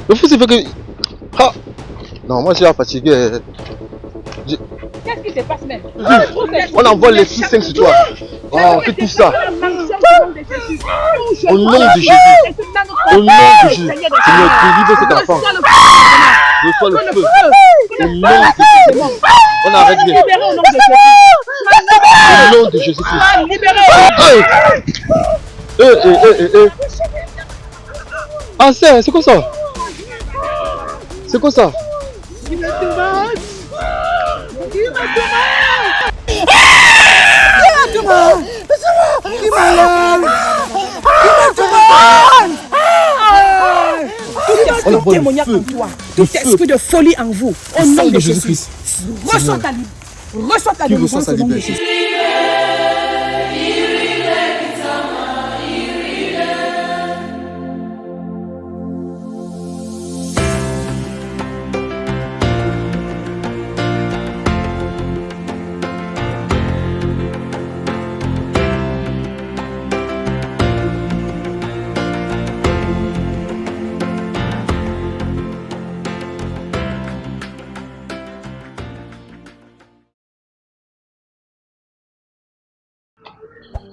Le fou, c'est fait que. Ah. Non, moi, je suis fatigué. Qu'est-ce qui se passe même? On envoie les 6-5 sur toi. Oh, fais tout ça. Au nom de Jésus. Au nom de Jésus. Seigneur, délivre cet enfant. Reçois le feu. Au nom de Jésus. On arrête bien. Au nom de Jésus-Christ. Ah, c'est quoi ça? C'est quoi ça? Tout témoignage en toi, tout esprit de folie en vous, au nom de Jésus-Christ. Reçois ta délivrance au nom de Jésus.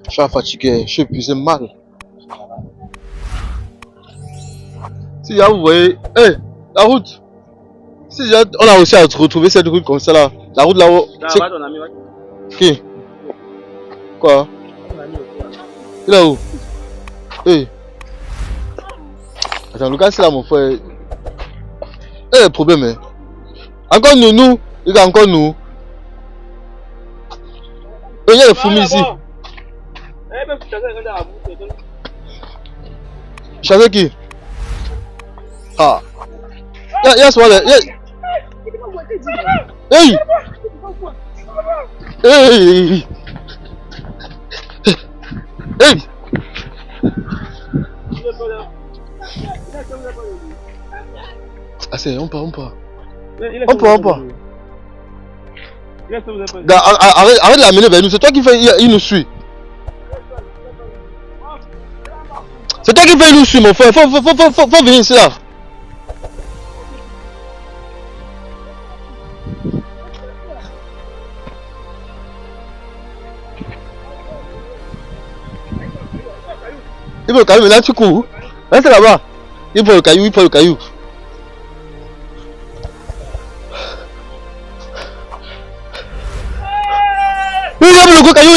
Je suis fatigué, je suis épuisé mal. Si là, vous voyez, la route. Si on a réussi à retrouver cette route comme ça là, la route là-haut. Qui? Quoi? Il est où? Attends, Lucas, c'est là mon frère. Le problème est. Encore nous, il y a encore nous. Il y a les fourmis ici. Chasser qui? Ah. Il y a ce là. Hey! Ah, c'est, on part. Arrête de l'amener vers nous, c'est toi qui fais, il nous suit. C'est toi qui fais, il nous suit, mon frère. Faut venir ici là. Il faut le caillou, maintenant tu cours. Là c'est là-bas. Il faut le caillou, Oui, il le gros caillou,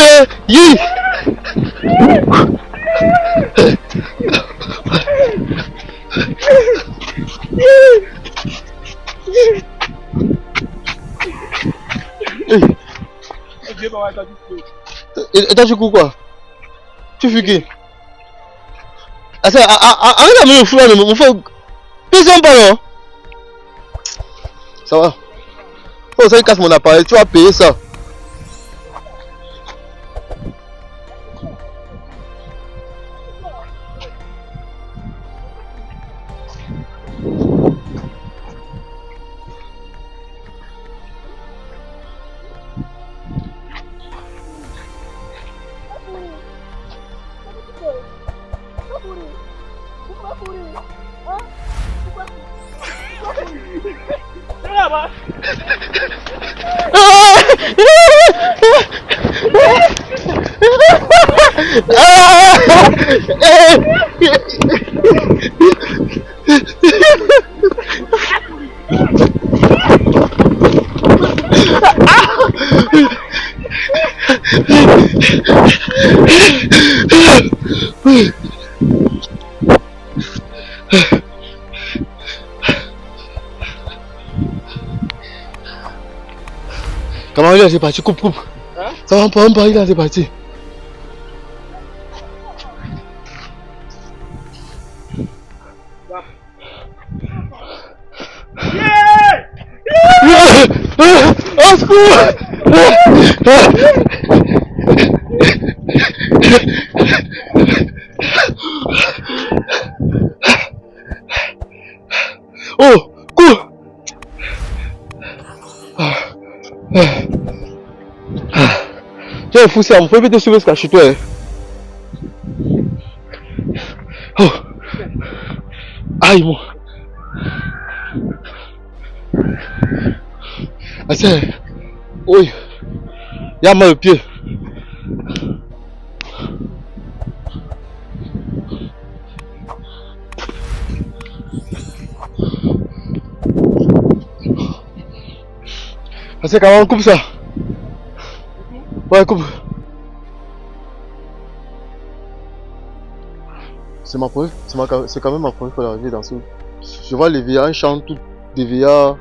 Et toi tu cours quoi? Tu fuis qui? Arrête de me foutre là, mon frère. Personne pas là. Ça va. Faut que ça casse mon appareil, tu vas payer ça. Comment il est, c'est parti, coupe. Hein? Ça va pas, il est, c'est parti. Au secours! Oh, cours! J'ai un fou, c'est un peu de sauver ce chez toi. Oh. Aïe, moi. Attends. Oui. Il y a mal au pied. Attends, quand même, coupe ça. Ouais, coupe. C'est quand même ma première fois d'arriver dans ce. Je vois les VA, ils chantent tout des VA.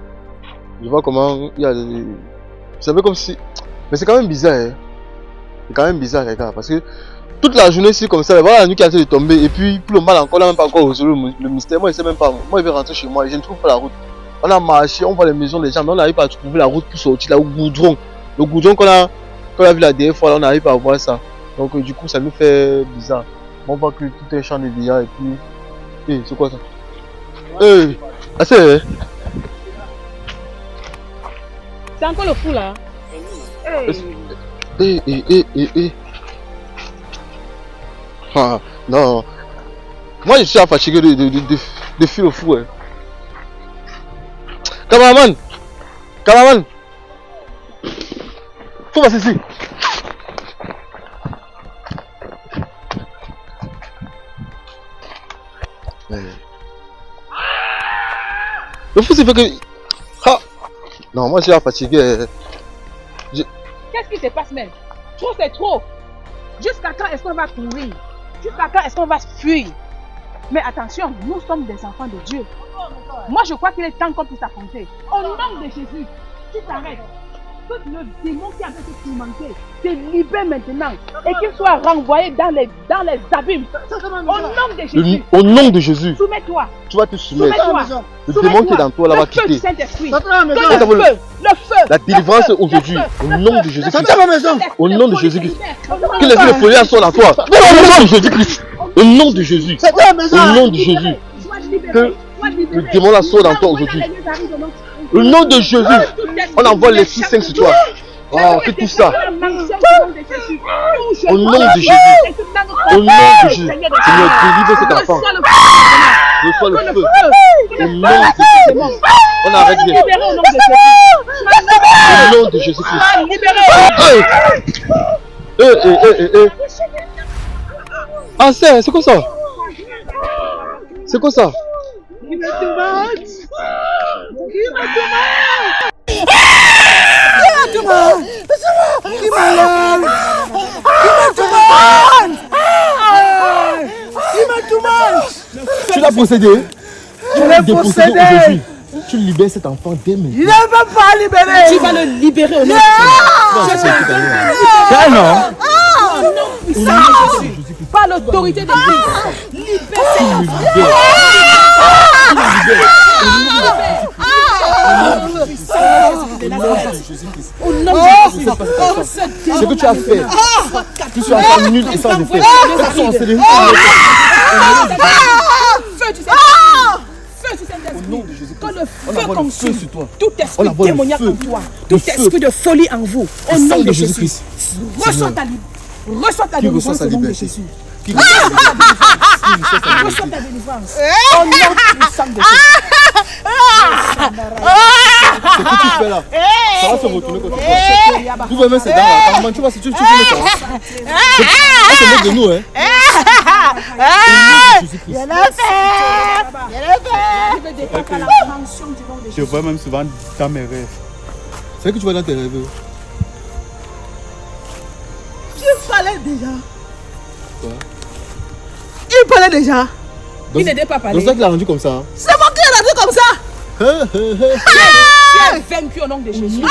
Je vois comment il y a des. C'est un peu comme si. Mais c'est quand même bizarre. Hein. C'est quand même bizarre, les gars. Parce que toute la journée, c'est comme ça. Voilà la nuit qui a été tombée. Et puis, pour le mal encore, là, même pas encore résolu le mystère. Moi, je sais même pas. Moi, je vais rentrer chez moi. Je ne trouve pas la route. On a marché, on voit les maisons des gens. Mais on n'arrive pas à trouver la route pour sortir là au goudron. Le goudron qu'on a vu la dernière fois, là, on n'arrive pas à voir ça. Donc, du coup, ça nous fait bizarre. On voit que tout est champ de VA. Et puis. Hé, c'est quoi ça? Hé, assez. C'est encore le fou là. Ah, non. Moi, je suis fatigué de fuir le fou. Hein. Cameraman! Cameraman! Faut passer ici. Le fou, c'est fait que. Ah! Non, moi, je suis fatigué. Qu'est-ce qui se passe même? Trop, c'est trop. Jusqu'à quand est-ce qu'on va courir? Jusqu'à quand est-ce qu'on va fuir? Mais attention, nous sommes des enfants de Dieu. Moi, je crois qu'il est temps qu'on puisse affronter. Au nom de Jésus, tu t'arrêtes. Que le démon qui a fait te tourmenter te libère maintenant et qu'il soit renvoyé dans les abîmes. Au nom de Jésus. Au nom de Jésus. Soumets-toi. Tu vas te soumettre. Soumets-toi. Le démon qui est dans toi là va quitter. Le feu du Saint-Esprit. Le feu. La délivrance aujourd'hui. Au nom de Jésus-Christ. Au nom de Jésus-Christ. Que les yeux de folie sortent dans toi. Au nom de Jésus-Christ. Au nom de Jésus. Au nom de Jésus. Que le démon là sort dans toi aujourd'hui. Au nom de Jésus. On envoie les 6-5 sur toi. Oh, fais tout ça. Au nom de Jésus. Au nom de Jésus. Seigneur, délivre cet enfant. Reçois le feu. Au nom de Jésus. On arrête bien. Au nom de Jésus-Christ. Ah, c'est quoi ça? C'est quoi ça? Tu l'as possédé? Tu l'as possédé aujourd'hui. Tu libères cet enfant dès maintenant. Il ne va pas libérer. Tu vas le libérer au nom de Jésus. Par l'autorité de Dieu. Libère cet enfant. Au nom de Jésus. Ce que tu as fait, tu sois en nul et sans effet. Feu du Saint-Esprit. Au nom de Jésus. Quand le feu consume tout esprit démoniaque en toi, tout esprit de folie en vous, au nom de Jésus. Reçois ta délivrance au nom de Jésus. Reçois ta délivrance au nom puissant de Jésus. Ce que tu fais là, ça va se retourner contre toi. Tu veux mettre ces dents là, comment tu vas si tu fais ça? Ça se moque de nous, hein. Je vois même souvent dans mes rêves. C'est que tu vois dans tes rêves. Tu parlais déjà. Quoi? Il parlait déjà. Il n'était pas parlé. C'est ça qu'il a rendu comme ça. C'est moi qui l'ai rendu comme ça. Tu es vaincu au nom de Jésus.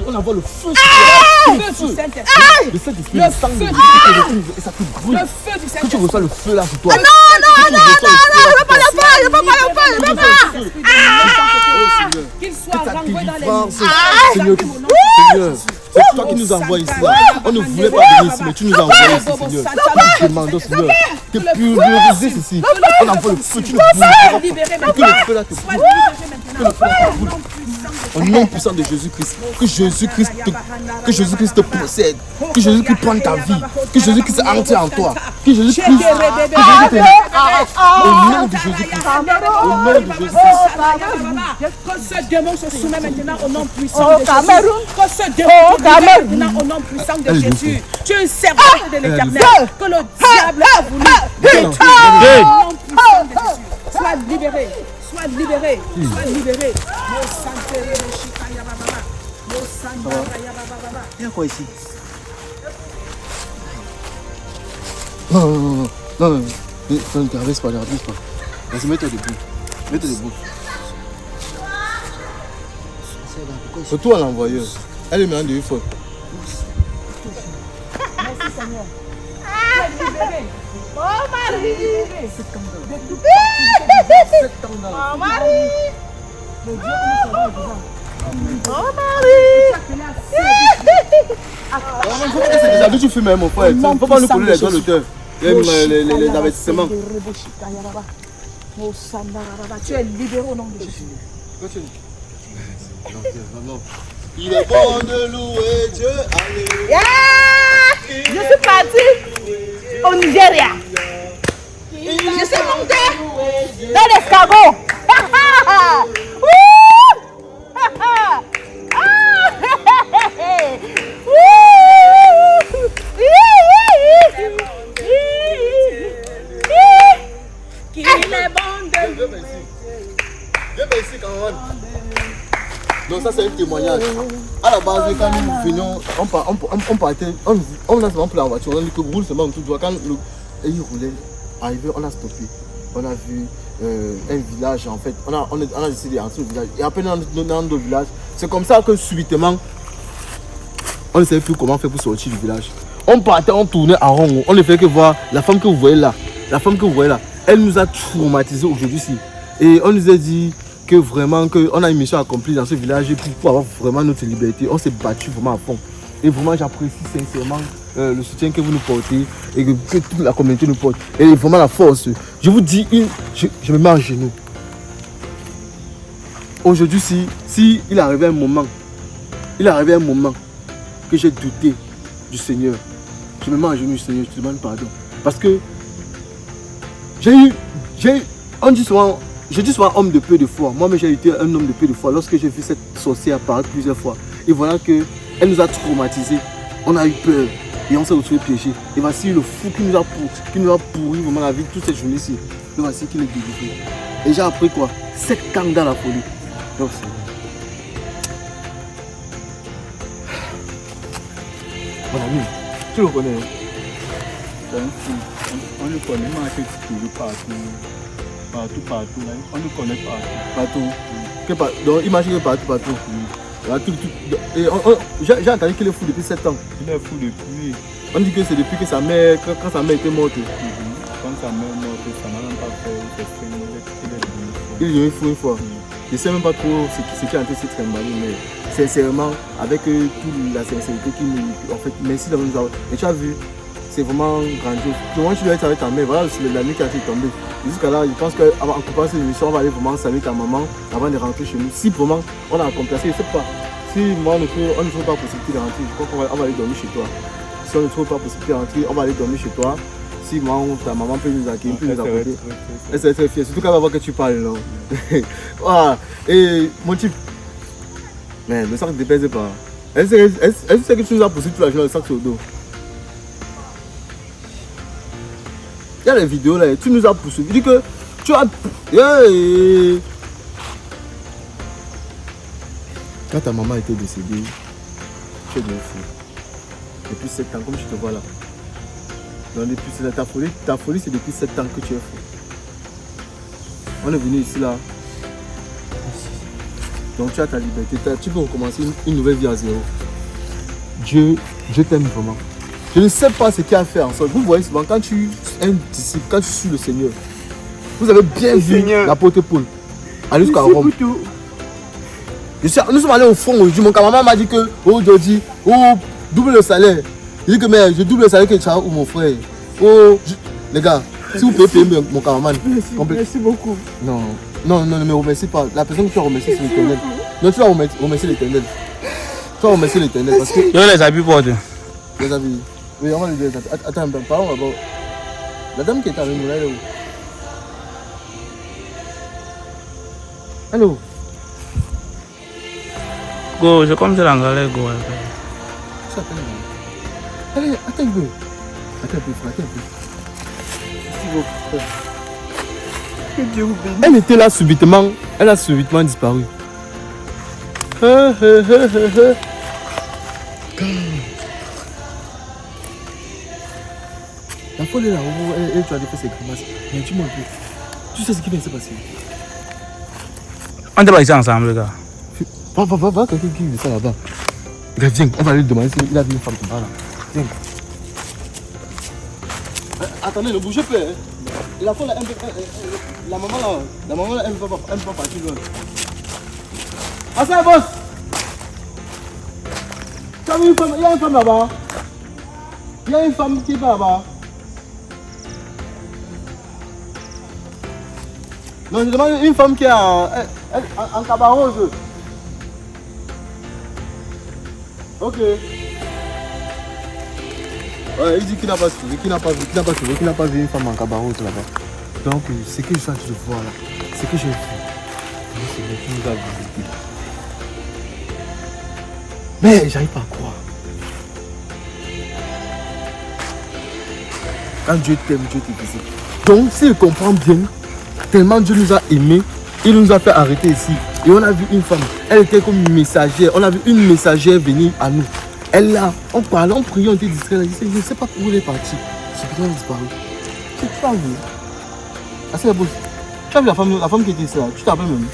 On envoie le feu sur toi. Le feu du Saint-Esprit. Le Saint-Esprit, le sang de Jésus et ça te brûle. Le feu du Saint-Esprit. Que tu reçois le feu là sur toi. Non, je veux pas le feu, je veux pas. Qu'il soit renvoyé dans les Seigneur, c'est toi qui nous envoies ici là. On ne voulait pas venir ici, mais tu nous envoies ici, Seigneur. Nous demandons, Seigneur, de purifier ceci. On envoie le feu, tu nous brûles. Que le feu là te brûle. Que le feu là te brûle. Au nom puissant de Jésus-Christ. Que Jésus-Christ te possède. Que Jésus-Christ prenne ta vie. Que Jésus-Christ entre en toi. Que Jésus-Christ. Au nom de Jésus-Christ. Au nom de Jésus-Christ. Que ce démon se soumet maintenant au nom puissant de Jésus. Que ce démon maintenant au nom puissant de Jésus. Tu es un serviteur de l'Éternel. Que le diable a voulu détruire au nom puissant de Jésus. Sois libéré. Sois libéré. Sois libéré. Il y a quoi ici? Non, ne traverse pas, Vas-y, mets-toi debout. Mets-toi debout. Retourne à l'envoyeur. Elle est maintenant de faute. Merci Seigneur. Oh Marie. Oh Marie. Oh Marie. C'est des habits tu fumes, mon frère. Il ne faut pas nous coller les doigts l'auteur. Les investissements. Tu es libéré au nom de Jésus. Il est bon de louer Dieu. Je suis parti au Nigeria. Je suis monté dans l'escargot. Qu'il est bon de louer. Viens ici, Cameroun. Donc ça c'est un témoignage. À la base, quand nous venions, on partait, on a seulement pris la voiture, on a dit que roule seulement tout droit. Quand il roulait, arrivé, on a stoppé. On a vu un village en fait. On a décidé d'entrer au village. Et après dans notre village, c'est comme ça que subitement, on ne savait plus comment faire pour sortir du village. On partait, on tournait en rond. On ne fait que voir la femme que vous voyez là. La femme que vous voyez là, elle nous a traumatisés aujourd'hui-ci. Et on nous a dit que vraiment qu'on a une mission accomplie dans ce village pour avoir vraiment notre liberté. On s'est battu vraiment à fond. Et vraiment j'apprécie sincèrement le soutien que vous nous portez et que toute la communauté nous porte. Et vraiment la force. Je vous dis, je me mets à genoux. Aujourd'hui, si il arrivait un moment que j'ai douté du Seigneur, je me mets à genoux, Seigneur, je te demande pardon. Parce que on dit souvent, je dis souvent homme de peu de foi. Moi-même j'ai été un homme de peu de foi lorsque j'ai vu cette sorcière apparaître plusieurs fois. Et voilà qu'elle nous a traumatisés. On a eu peur et on s'est retrouvés piégés. Et voici le fou qui nous a pourri vraiment la vie toute cette journée-ci. Et voici qu'il est délivré. Et j'ai appris quoi? 7 ans dans la folie. Donc, mon ami, tu le connais? On le connaît, mais partout. On le connaît partout. Donc imagine que partout. J'ai entendu qu'il est fou depuis 7 ans. Il est fou depuis. On dit que c'est depuis que sa mère, quand sa mère était morte. Quand sa mère est morte, ça n'a même pas fait. Il est devenu fou une fois. Je ne sais même pas trop ce qui a été cette trimballe, mais sincèrement, avec toute la sincérité qui nous. En fait, merci d'avoir nous avoir. Et tu as vu, c'est vraiment grandiose. Comment tu dois être avec ta mère? Voilà la nuit qui a été tombée. Jusqu'à là, je pense qu'en coupant cette émission, on va aller vraiment saluer ta maman avant de rentrer chez nous. Si vraiment on a accompli, je ne sais pas. Si moi on ne trouve pas possibilité de rentrer, je crois qu'on va aller dormir chez toi. Si on ne trouve pas possibilité de rentrer, on va aller dormir chez toi. Si moi, ta maman peut nous accueillir, peut nous apporter. Elle serait très fière, surtout qu'elle va voir que tu parles. Non? Voilà. Et mon type, mais le sac ne dépèse pas. Elle sait que tu nous as poussé toute la journée le sac sur le dos. Il y a les vidéos là, tu nous as poussé. Il dit que tu as. Quand ta maman était décédée, tu es devenu fou. Depuis 7 ans, comme je te vois là. Donc depuis ta folie c'est depuis 7 ans que tu es fou. On est venu ici là. Donc tu as ta liberté, tu peux recommencer une nouvelle vie à zéro. Dieu t'aime vraiment. Je ne sais pas ce qu'il a fait en sorte. Vous voyez souvent quand tu es un disciple, quand tu suis le Seigneur, vous avez bien vu l'apôtre Paul. Aller jusqu'à Rome. Nous sommes allés au fond aujourd'hui. Mon camarade m'a dit que aujourd'hui, double le salaire. Il dit que mais je double le salaire que tu as ou mon frère. Les gars, si vous pouvez payer mon camarade. Merci beaucoup. Non, ne me remercie pas. La personne que tu as remercié, c'est l'Éternel. Non, tu vas remercier l'éternel. Tu vas remercier l'éternel parce que. Les habits portent. Les habits. Oui, on va les dire. Attends, parlons d'abord. La dame qui est avec nous là, elle est où? Allô? Go, je comme ça l'anglais, go. Ça appelle. Allez, attends un peu. Attends un peu, frère, attends un peu. Que Dieu vous bénisse. Elle était là subitement. Elle a subitement disparu. La folle est là, elle tu as fait ses grimaces. Mais dis-moi un peu. Tu sais ce qui vient de se passer? On était pas ici ensemble, les gars. Va, quelqu'un qui vit ça là-bas. Regarde, viens, on va lui demander s'il a vu une femme comme ça là. Viens. Attendez, ne bougez pas. Hein. La folle, la maman là, elle ne va pas partir loin. Ah, ça, boss! Tu as vu une femme? Il y a une femme là-bas. Il y a une femme qui est là-bas. Non, je demande une femme qui est en cabarose. Ok. Ouais, il dit qu'il n'a pas trouvé, qu'il n'a pas vu une femme en cabarose là-bas. Donc, c'est que je suis en train de voir là. C'est que j'ai vu. C'est lui qui nous a visité. Mais j'arrive pas à croire. Quand Dieu t'aime, Dieu te visite. Donc, s'il comprend bien, tellement Dieu nous a aimés, il nous a fait arrêter ici. Et on a vu une femme, elle était comme une messagère. On a vu une messagère venir à nous. Elle là, on parlait, on priait, on était distrait. Elle disait, je ne sais pas où elle est partie. C'est pourquoi elle a disparu. Tu as vu? Ah, c'est la bosse. Tu as vu la femme qui était ici là? Tu t'appelles même?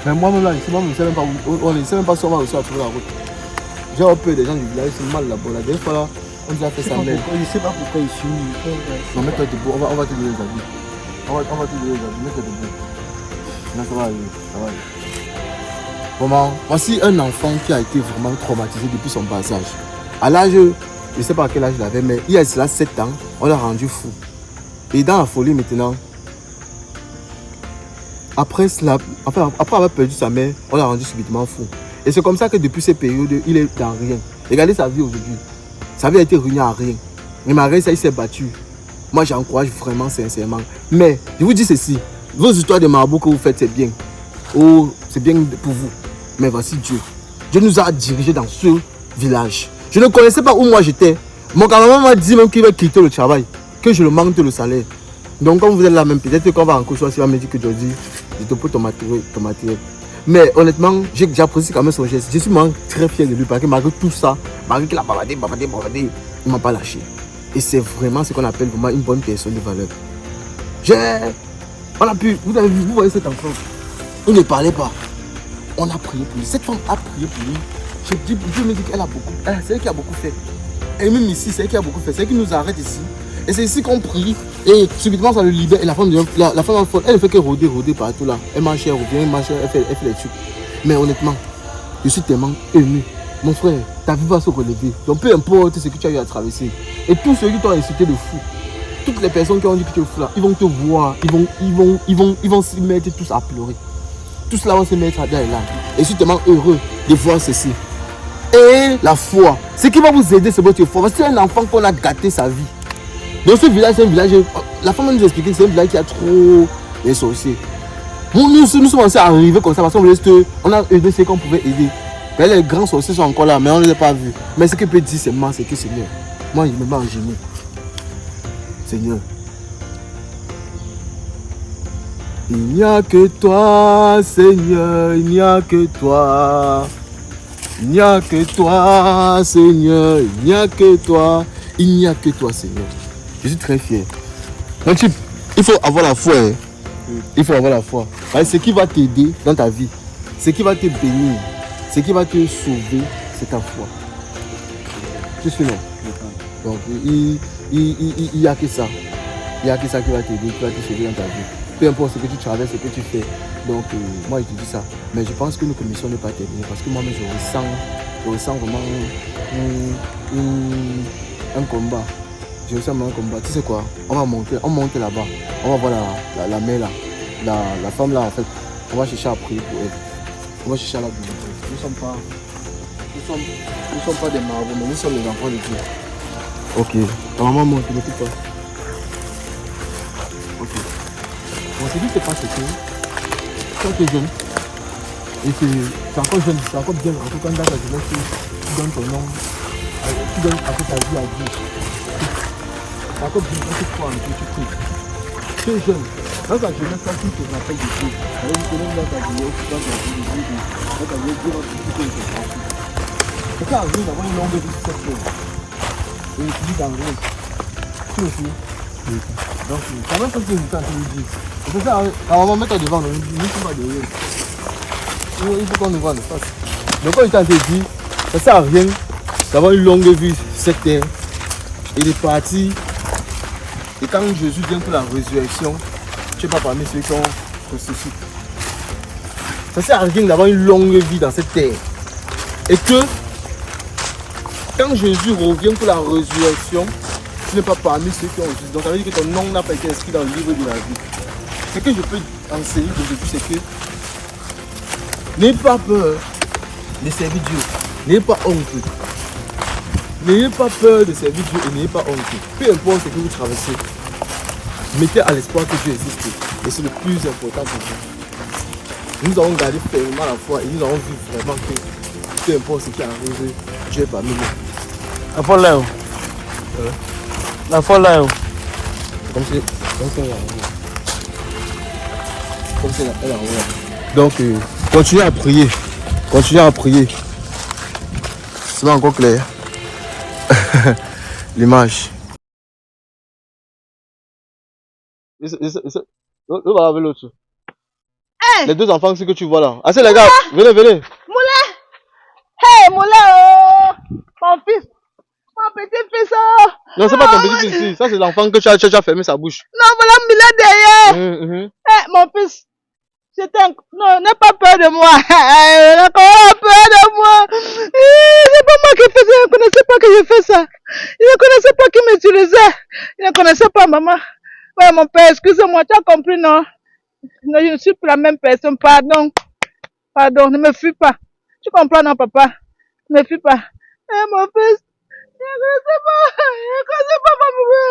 Mais moi-même là, ici, moi, je ne sais même pas où. On ne sait même pas si on va réussir à trouver la route. J'ai un peu des gens du village, c'est mal là-bas. La dernière fois là, on nous a fait ça. Je ne sais pas pourquoi ils sont. Non, mets-toi debout, on va te donner les habits. On va te donner les habits, mets-toi debout. Là, ça va aller, ça va aller. Vraiment, voici un enfant qui a été vraiment traumatisé depuis son bas âge. À l'âge, je ne sais pas à quel âge il avait, mais il y a cela 7 ans, on l'a rendu fou. Et dans la folie maintenant, après avoir perdu sa mère, on l'a rendu subitement fou. Et c'est comme ça que depuis ces périodes, il est dans rien. Regardez sa vie aujourd'hui. Sa vie a été ruinée à rien. Mais malgré ça, il s'est battu. Moi, j'encourage vraiment sincèrement. Mais, je vous dis ceci. Vos histoires de marabout que vous faites, c'est bien. Oh, c'est bien pour vous. Mais voici Dieu. Dieu nous a dirigés dans ce village. Je ne connaissais pas où moi j'étais. Mon camarade m'a dit même qu'il va quitter le travail. Que je le manque le salaire. Donc, quand vous êtes là même, peut-être qu'on va encore choisir, il va me dire que Jordi, je te peux ton matériel. Mais honnêtement, j'apprécie quand même son geste. Je suis vraiment très fier de lui parce que malgré tout ça, malgré qu'il a bavardé, il ne m'a pas lâché. Et c'est vraiment ce qu'on appelle vraiment une bonne personne de valeur. On a pu, vous voyez cet enfant, il ne parlait pas. On a prié pour lui. Cette femme a prié pour lui. Dieu me dit qu'elle a beaucoup. C'est elle qui a beaucoup fait. Et même ici, c'est elle qui a beaucoup fait. C'est elle qui nous arrête ici. Et c'est ici qu'on prie. Et subitement, ça le libère. Et la femme folle, elle ne fait que rôder partout là. Elle marche, elle revient, elle marche, elle fait les trucs. Mais honnêtement, je suis tellement ému. Mon frère, ta vie va se relever. Donc peu importe ce que tu as eu à traverser. Et tous ceux qui t'ont incité de fou, toutes les personnes qui ont dit que tu es fou là, ils vont te voir. Ils vont s'y mettre tous à pleurer. Tous là vont se mettre à dire là. Et je suis tellement heureux de voir ceci. Et la foi. Ce qui va vous aider, c'est votre foi. C'est un enfant qu'on a gâté sa vie. Dans ce village, c'est un village. La femme nous a expliqué que c'est un village qui a trop les sorciers. Nous sommes censés arriver comme ça parce qu'on a aidé ceux qu'on pouvait aider. Les grands sorciers sont encore là, mais on ne les a pas vus. Mais ce que peut dire seulement, c'est que Seigneur, moi je me mets en genoux. Seigneur, il n'y a que toi, Seigneur, il n'y a que toi. Il n'y a que toi, Seigneur, il n'y a que toi. Il n'y a que toi, Seigneur. Je suis très fier. Donc, il faut avoir la foi. Hein. Il faut avoir la foi. Ce qui va t'aider dans ta vie, ce qui va te bénir, ce qui va te sauver, c'est ta foi. Tu suis non? Donc, il n'y a que ça. Il n'y a que ça qui va t'aider, qui va te sauver dans ta vie. Peu importe ce que tu traverses, ce que tu fais. Donc, moi, je te dis ça. Mais je pense que notre commission n'est pas terminée. Parce que moi-même, je ressens vraiment un combat. Je ressens un combat. Tu sais quoi? On monte là-bas. On va voir la mère là. La femme là, en fait. On va chercher à prier pour elle. On va chercher à la délivrer. Nous ne sommes pas des marabouts, mais nous sommes les enfants de Dieu. Ok. Ta maman monte, ne m'écoute pas. Ok. Bon, ce qui se passe, c'est que quand tu es jeune, et c'est encore jeune, c'est encore bien, en tout cas dans ta jeunesse, tu donnes ton nom, tu donnes à ta vie à Dieu. C'est encore bien, quand tu crois en Dieu, tu pries. Tu es jeune. Dans ta jeunesse, quand tu te rappelles de Dieu, alors tu connais dans ta jeunesse, dans ta vie de Dieu, dans ta vie de Dieu, dans ta vie de Dieu. C'est ça arrive d'avoir une longue vie sur cette chose. Et tu dis dangereux. Tu me suis. Donc, c'est la même chose que je suis en train de dire. C'est ça, la maman met toi devant, nous ne sommes pas derrière. Il faut qu'on nous voit en face. Donc, quand il t'a dit, ça ne sert à rien d'avoir une longue vie sur cette terre. Il est parti. Et quand Jésus vient pour la résurrection, tu n'es pas parmi ceux qui ont ressuscité. Ça ne sert à rien d'avoir une longue vie dans cette terre. Et que quand Jésus revient pour la résurrection, tu n'es pas parmi ceux qui ont ressuscité. Donc ça veut dire que ton nom n'a pas été inscrit dans le livre de la vie. Ce que je peux enseigner aujourd'hui, c'est que n'ayez pas peur de servir Dieu. N'ayez pas honte. N'ayez pas peur de servir Dieu et n'ayez pas honte. Peu importe ce que vous traversez, mettez à l'espoir que Dieu existe. Et c'est le plus important pour vous. Nous avons gardé fermement la foi et nous avons vu vraiment que peu importe ce qui arrive, Dieu est parmi nous. La folle là. La folle là. Comme c'est elle est en haut. Comme c'est elle est en haut. Donc, continuez à prier. Continuez à prier. C'est pas encore clair. L'image. Le va avec l'autre. Hey, Les deux enfants que tu vois là. Ah, c'est les gars. Venez, venez. Moulin. Hey, Moulin, oh. Mon fils. Mon petit-fils, oh. Non, c'est pas ton petit-fils ici. Ça, c'est l'enfant que tu as fermé sa bouche. Non, voilà, Moulin derrière. Hey, mon fils. Non, n'aie pas peur de moi. N'aie pas peur de moi. C'est pas moi qui fais ça. Il ne connaissait pas que je fais ça. Il ne connaissait pas qu'il m'utilisait. Il ne connaissait pas maman. Ouais, mon père, excuse-moi, tu as compris, non? Non, je ne suis plus la même personne. Pardon. Pardon, ne me fuis pas. Tu comprends, non, papa? Ne me fuis pas. Mon fils, il ne connaissait pas. Il ne connaissait pas ma maman.